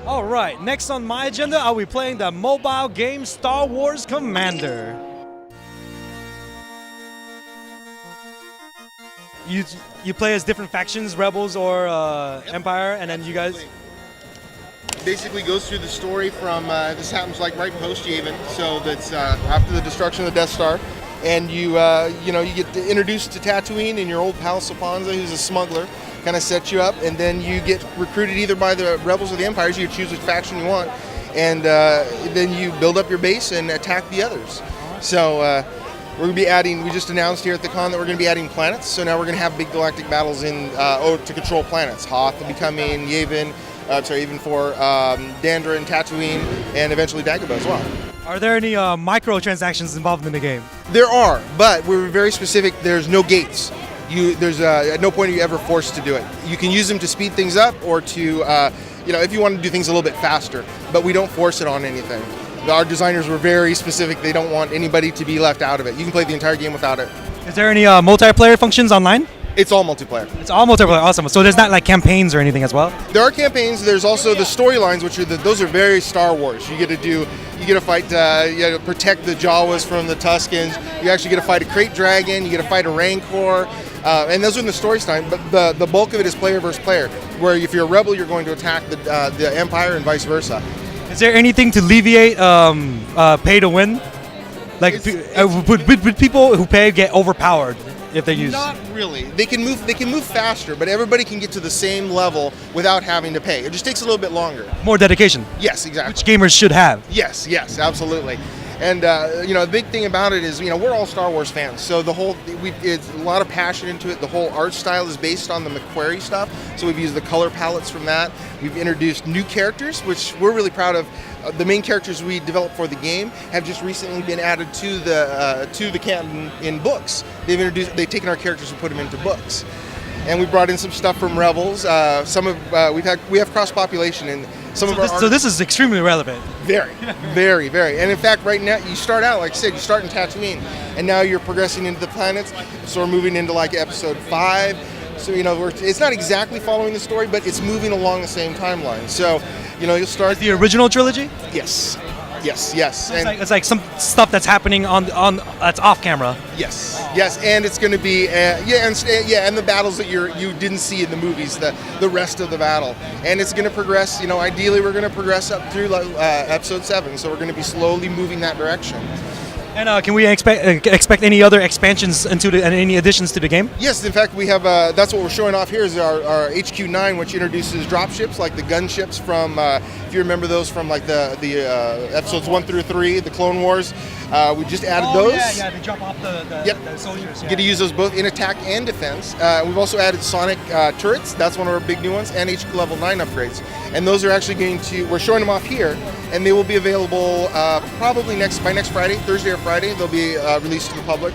All right, next on my agenda, I'll be playing the mobile game Star Wars Commander. You play as different factions, Rebels or Empire, and then you guys... Basically goes through the story from, this happens like right post Yavin, so that's after the destruction of the Death Star. And you get introduced to Tatooine and your old pal Sapanza, who's a smuggler, kind of sets you up, and then you get recruited either by the Rebels or the Empire. You choose which faction you want, and then you build up your base and attack the others. So we're going to be adding, we just announced here at the con that we're going to be adding planets, so now we're going to have big galactic battles in to control planets. Hoth will be coming, Yavin, even for Dandra and Tatooine, and eventually Dagobah as well. Are there any microtransactions involved in the game? There are, but we're very specific. There's no gates. There's at no point are you ever forced to do it. You can use them to speed things up or to, if you want to do things a little bit faster, but we don't force it on anything. Our designers were very specific. They don't want anybody to be left out of it. You can play the entire game without it. Is there any multiplayer functions online? It's all multiplayer. It's all multiplayer, awesome. So there's not like campaigns or anything as well? There are campaigns. There's also the storylines, which are those are very Star Wars. You get to fight, protect the Jawas from the Tuskens. You actually get to fight a Krayt Dragon. You get to fight a Rancor. And those are in the story time, but the bulk of it is player versus player, where if you're a rebel, you're going to attack the Empire and vice versa. Is there anything to alleviate pay to win? Like, would people who pay get overpowered if they use? Not really. They can move faster, but everybody can get to the same level without having to pay. It just takes a little bit longer. More dedication. Yes, exactly. Which gamers should have. Yes, absolutely. And the big thing about it is, we're all Star Wars fans, so it's a lot of passion into it. The whole art style is based on the McQuarrie stuff, so we've used the color palettes from that. We've introduced new characters, which we're really proud of. The main characters we developed for the game have just recently been added to the canon in books. They've taken our characters and put them into books, and we brought in some stuff from Rebels. We have cross population in. So this is extremely relevant. Very, very, very. And in fact, right now, you start out, like I said, you start in Tatooine, and now you're progressing into the planets, so we're moving into like episode 5. So, it's not exactly following the story, but it's moving along the same timeline. So, you'll start... Is the original trilogy? Yes. It's like some stuff that's happening on that's off camera. Yes, and it's going to be and the battles that you didn't see in the movies, the rest of the battle, and it's going to progress. Ideally, we're going to progress up through episode 7, so we're going to be slowly moving that direction. And can we expect any other expansions and any additions to the game? Yes, in fact, we have. That's what we're showing off here is our HQ9, which introduces dropships like the gunships from. If you remember those from like the episodes 1 through 3, the Clone Wars. We just added those. Yeah, they drop off the soldiers. You get to use those both in attack and defense. We've also added sonic turrets. That's one of our big new ones, and HQ level 9 upgrades. And those are actually we're showing them off here, and they will be available probably by next Friday, Thursday or Friday. They'll be released to the public.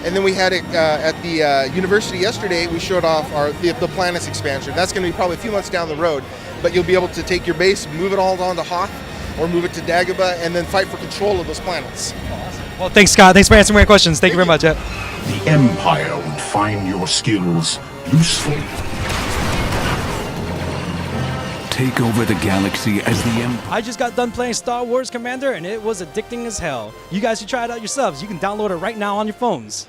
And then we had it at the university yesterday. We showed off the planets expansion. That's going to be probably a few months down the road, but you'll be able to take your base, move it all onto Hoth, or move it to Dagobah, and then fight for control of those planets. Well, thanks, Scott. Thanks for answering my questions. Thank you very much. The Empire would find your skills useful. Take over the galaxy as the Empire. I just got done playing Star Wars Commander, and it was addicting as hell. You guys should try it out yourselves. You can download it right now on your phones.